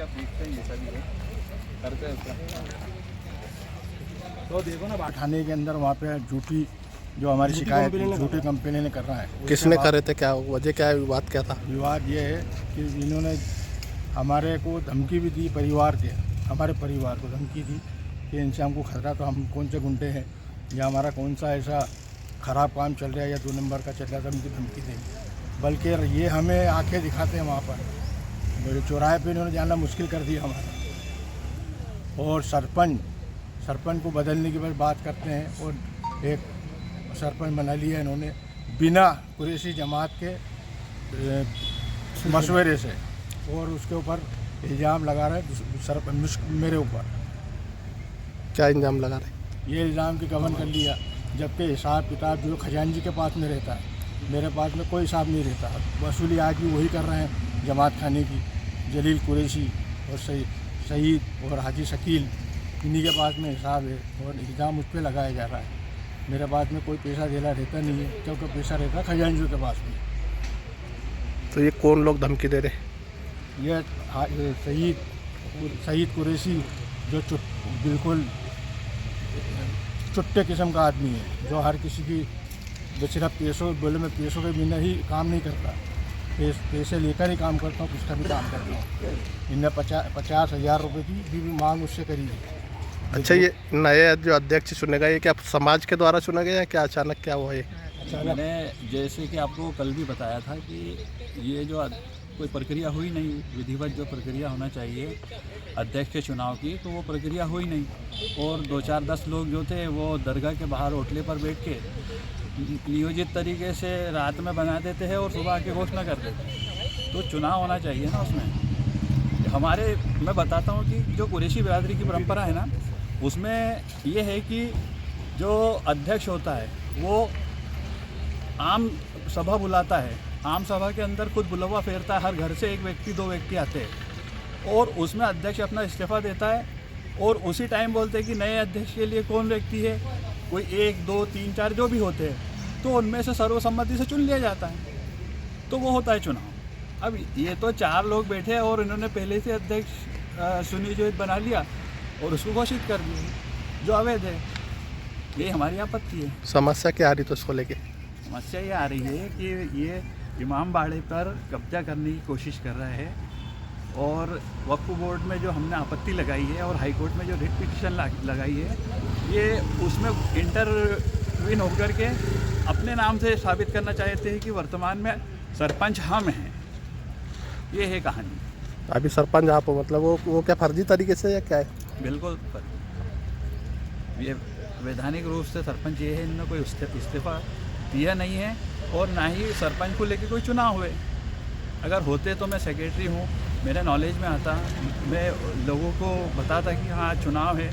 आप देखते हैं ये सभी लोग करते हैं उसका। तो देखो ना थाने के अंदर वहाँ पे झूठी जो हमारी शिकायत झूठी कंपनी ने कर रहा है। किसने करे थे, क्या वजह क्या है, विवाद क्या था? विवाद ये है कि इन्होंने हमारे को धमकी भी दी, हमारे परिवार को धमकी दी कि इनसे हमको खतरा, तो हम कौन से गुंडे हैं या हमारा कौन सा ऐसा ख़राब काम चल रहा है या 2 नंबर का चल रहा है, तो उनकी धमकी देंगे। बल्कि ये हमें आंखें दिखाते हैं वहाँ पर, मेरे चौराहे पे इन्होंने जाना मुश्किल कर दिया हमारा। और सरपंच को बदलने की बात करते हैं और एक सरपंच बना लिया इन्होंने बिना कुरैशी जमात के मशवरे से, और उसके ऊपर इल्ज़ाम लगा रहे सरपंच मेरे ऊपर। क्या इल्ज़ाम लगा रहे? ये इल्ज़ाम की गबन कर लिया, जबकि हिसाब किताब जो खजानजी के पास में रहता है, मेरे पास में कोई हिसाब नहीं रहता। वसूली आज भी वही कर रहे हैं जमात खाने की, जलील कुरैशी और शहीद और हाजी शकील, इन्हीं के पास में हिसाब है और इल्ज़ाम उस पर लगाया जा रहा है। मेरे पास में कोई पैसा देना रहता नहीं है, क्योंकि पैसा रहता है खजानजी के पास में। तो ये कौन लोग धमकी दे रहे? ये शहीद कुरैशी जो बिल्कुल चुट्टे किस्म का आदमी है, जो हर किसी की सिर्फ पैसों के बिना ही काम नहीं करता, पैसे लेकर ही काम करता हूँ, किसका भी काम करता हूँ। इनने 50,000 रुपये की भी मांग उससे करी है। अच्छा, ये नए जो अध्यक्ष चुने गए, ये क्या समाज के द्वारा चुना गया है, क्या अचानक क्या हुआ ये? मैंने जैसे कि आपको कल भी बताया था कि ये जो कोई प्रक्रिया हुई नहीं, विधिवत जो प्रक्रिया होना चाहिए अध्यक्ष के चुनाव की, तो वो प्रक्रिया हुई नहीं। और 2-4-10 लोग जो थे वो दरगाह के बाहर होटले पर बैठ के नियोजित तरीके से रात में बना देते हैं और सुबह के घोषणा कर देते हैं। तो चुनाव होना चाहिए ना उसमें। मैं बताता हूँ कि जो कुरैशी बिरादरी की परंपरा है ना, उसमें ये है कि जो अध्यक्ष होता है वो आम सभा बुलाता है, आम सभा के अंदर खुद बुलवा फेरता है, हर घर से 1 व्यक्ति 2 व्यक्ति आते हैं और उसमें अध्यक्ष अपना इस्तीफा देता है और उसी टाइम बोलते हैं कि नए अध्यक्ष के लिए कौन व्यक्ति है, कोई 1, 2, 3, 4 जो भी होते हैं, तो उनमें से सर्वसम्मति से चुन लिया जाता है, तो वो होता है चुनाव। अब ये तो 4 लोग बैठे और इन्होंने पहले से अध्यक्ष सुनियोजित बना लिया और उसको घोषित कर दिया, जो अवैध है। ये हमारी आपत्ति है। समस्या क्या आ रही तो उसको लेके? समस्या ये आ रही है कि ये इमाम बाड़े पर कब्जा करने की कोशिश कर रहा है और वक्फ बोर्ड में जो हमने आपत्ति लगाई है और हाई कोर्ट में जो रिट पिटिशन लगाई है, ये उसमें इंटरवीन होकर के अपने नाम से साबित करना चाहते हैं कि वर्तमान में सरपंच हम हैं। ये है कहानी। अभी सरपंच आप हो, मतलब वो क्या फर्जी तरीके से या क्या है? बिल्कुल ये वैधानिक रूप से सरपंच ये है, इन्होंने कोई इस्तीफा दिया नहीं है और ना ही सरपंच को लेके कोई चुनाव हुए। अगर होते तो मैं सेक्रेटरी हूँ, मेरे नॉलेज में आता, मैं लोगों को बताता कि हाँ चुनाव है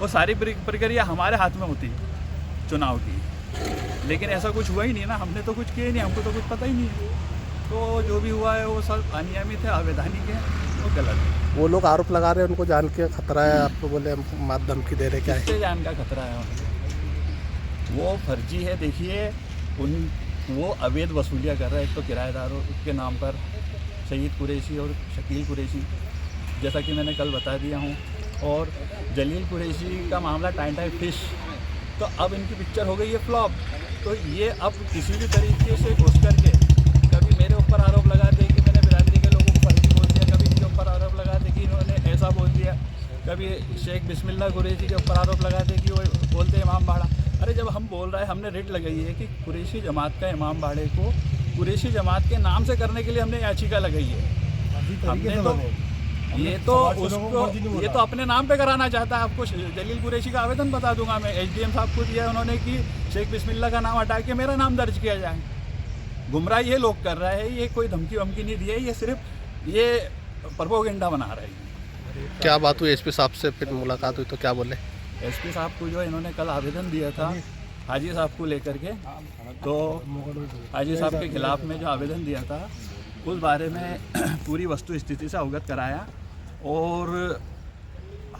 और सारी प्रक्रिया हमारे हाथ में होती चुनाव की। लेकिन ऐसा कुछ हुआ ही नहीं ना, हमने तो कुछ किया ही नहीं, हमको तो कुछ पता ही नहीं है। तो जो भी हुआ है वो सब अनियमित है, अवैधानिक है, वो गलत है। वो लोग आरोप लगा रहे हैं उनको जान के खतरा है, आपको बोले हम धमकी दे रहे, क्या है? किससे जान का खतरा है? वो फर्जी है। देखिए वो अवैध वसूलियाँ कर रहा है, एक तो किराएदारों के नाम पर, शहीद कुरैशी और शकील कुरैशी, जैसा कि मैंने कल बता दिया हूँ, और जलील कुरैशी का मामला टाइम फिश। तो अब इनकी पिक्चर हो गई है फ्लॉप। तो ये अब किसी भी तरीके से घुस करके कभी मेरे ऊपर आरोप लगा दे कि मैंने बिरादरी के लोगों को फर्जी बोल दिया, कभी इनके ऊपर आरोप लगा दे कि इन्होंने ऐसा बोल दिया, कभी शेख बिस्मिल्लाह कुरैशी के ऊपर आरोप लगा दे कि वो बोलते हैं इमाम बाड़ा। अरे जब हम बोल रहे हैं, हमने रिट लगाई है कि कुरैशी जमात का इमाम बाड़े को कुरैशी जमात के नाम से करने के लिए हमने याचिका लगाई है। हमने तो ये तो अपने नाम पे कराना चाहता है। आपको जलील कुरैशी का आवेदन बता दूंगा मैं, SDM साहब को दिया उन्होंने कि शेख बिस्मिल्लाह का नाम हटा के मेरा नाम दर्ज किया जाए। गुमराह ये लोग कर रहा है, ये कोई धमकी वमकी नहीं दी है, ये सिर्फ ये प्रोपेगेंडा बना रहा है। क्या बात हुई SP साहब से, फिर मुलाकात हुई तो क्या बोले? SP साहब को जो इन्होंने कल आवेदन दिया था हाजी साहब को लेकर के, तो हाजी साहब के खिलाफ में जो आवेदन दिया था उस बारे में पूरी वस्तु स्थिति से अवगत कराया और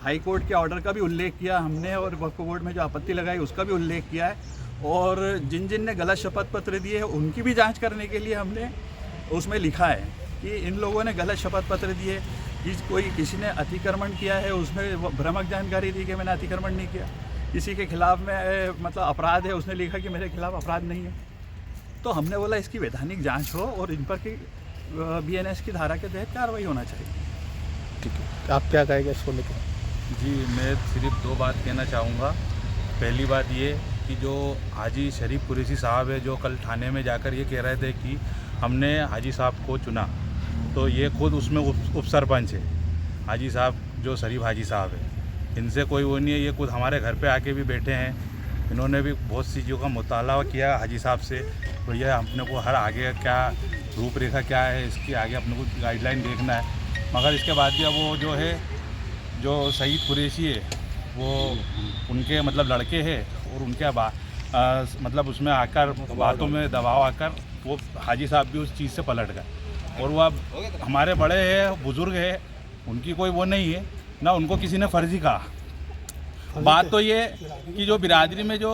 हाई कोर्ट के ऑर्डर का भी उल्लेख किया हमने और वक्फ बोर्ड में जो आपत्ति लगाई उसका भी उल्लेख किया है और जिन जिन ने गलत शपथ पत्र दिए हैं उनकी भी जांच करने के लिए हमने उसमें लिखा है कि इन लोगों ने गलत शपथ पत्र दिए, कोई किसी ने अतिक्रमण किया है उसमें भ्रामक जानकारी दी कि मैंने अतिक्रमण नहीं किया। किसी के खिलाफ में मतलब अपराध है, उसने लिखा कि मेरे खिलाफ अपराध नहीं है। तो हमने बोला इसकी वैधानिक जांच हो और इन पर की BNS की धारा के तहत कार्रवाई होना चाहिए। ठीक है, आप क्या कहेंगे इसको लेकर? जी, मैं सिर्फ 2 बात कहना चाहूँगा। पहली बात ये कि जो हाजी शरीफ कुरैशी साहब है, जो कल थाने में जाकर ये कह रहे थे कि हमने हाजी साहब को चुना, तो ये खुद उसमें उप सरपंच है हाजी साहब, जो शरीफ हाजी साहब है। इनसे कोई वो नहीं है, ये खुद हमारे घर पे आके भी बैठे हैं। इन्होंने भी बहुत सी चीज़ों का मुताला किया हाजी साहब से। भैया अपने को हर आगे क्या रूपरेखा क्या है, इसकी आगे अपने को गाइडलाइन देखना है। मगर इसके बाद भी अब वो जो है, जो सईद कुरैशी है, वो उनके मतलब लड़के हैं और उनके मतलब उसमें आकर बातों में दबाव आकर वो हाजी साहब भी उस चीज़ से पलट गए। और वो अब हमारे बड़े हैं, बुज़ुर्ग हैं, उनकी कोई वो नहीं है ना, उनको किसी ने फर्जी कहा। बात तो ये कि जो बिरादरी में जो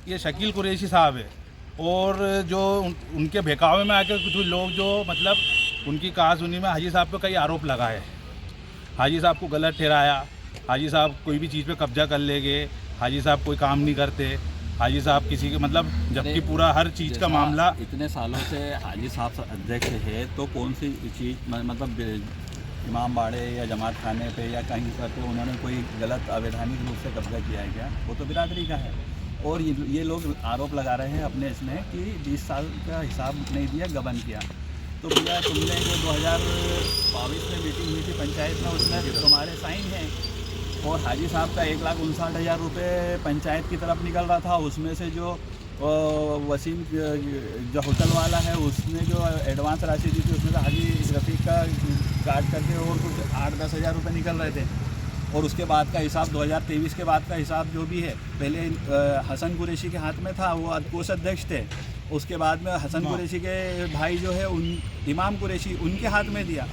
ये शकील कुरैशी साहब है और जो उनके बहकावे में आकर कुछ लोग जो मतलब उनकी कहा सुनी में हाजी साहब पे कई आरोप लगाए, हाजी साहब को गलत ठहराया, हाजी साहब कोई भी चीज़ पे कब्जा कर लेंगे, हाजी साहब कोई काम नहीं करते, हाजी साहब किसी के मतलब, जबकि पूरा हर चीज़ का मामला इतने सालों से हाजी साहब अध्यक्ष है, तो कौन सी चीज़ मतलब इमाम बाड़े या जमात खाने पे या कहीं पर तो उन्होंने कोई गलत अवैधानिक रूप से कब्जा किया है क्या? वो तो बिरादरी का है। और ये लोग आरोप लगा रहे हैं अपने इसमें कि 20 साल का हिसाब नहीं दिया, गबन किया। तो भैया तुमने जो 2022 में मीटिंग हुई थी पंचायत में, उसमें तुम्हारे साइन हैं और हाजी साहब का 1,59,000 रुपये पंचायत की तरफ निकल रहा था। उसमें से जो वसीम जो होटल वाला है, उसने जो एडवांस राशि दी थी, उसमें से हाजी रफ़ीक का काट करके और कुछ 8-10 हज़ार रुपये निकल रहे थे। और उसके बाद का हिसाब 2023 के बाद का हिसाब जो भी है, पहले हसन कुरैशी के हाथ में था, वो कोषाध्यक्ष थे। उसके बाद में हसन कुरैशी के भाई जो है इमाम कुरैशी, उनके हाथ में दिया।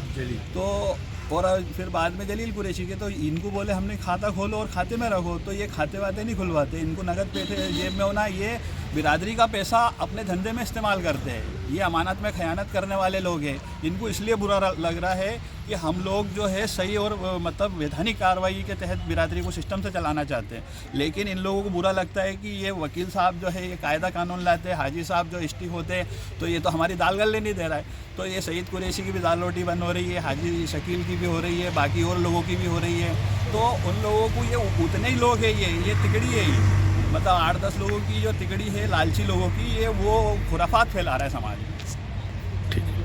तो और फिर बाद में जलील कुरैशी के, तो इनको बोले हमने खाता खोलो और खाते में रखो, तो ये खाते वाते नहीं खुलवाते, इनको नगद पैसे जेब में होना, ये बिरादरी का पैसा अपने धंधे में इस्तेमाल करते हैं। ये अमानत में खयानत करने वाले लोग हैं। इनको इसलिए बुरा लग रहा है कि हम लोग जो है सही और मतलब वैधानिक कार्रवाई के तहत बिरादरी को सिस्टम से चलाना चाहते हैं, लेकिन इन लोगों को बुरा लगता है कि ये वकील साहब जो है ये कायदा कानून लाते हैं, हाजी साहब जो स्टिक होते हैं, तो ये तो हमारी दाल गलने नहीं दे रहा है। तो ये सईद कुरैशी की भी दाल रोटी बंद हो रही है, हाजी शकील की भी हो रही है, बाकी और लोगों की भी हो रही है। तो उन लोगों को ये उतने ही लोग हैं, ये तिकड़ी है, ये मतलब 8-10 लोगों की जो तिकड़ी है, लालची लोगों की, ये वो खुराफात फैला रहा है समाज में। ठीक है।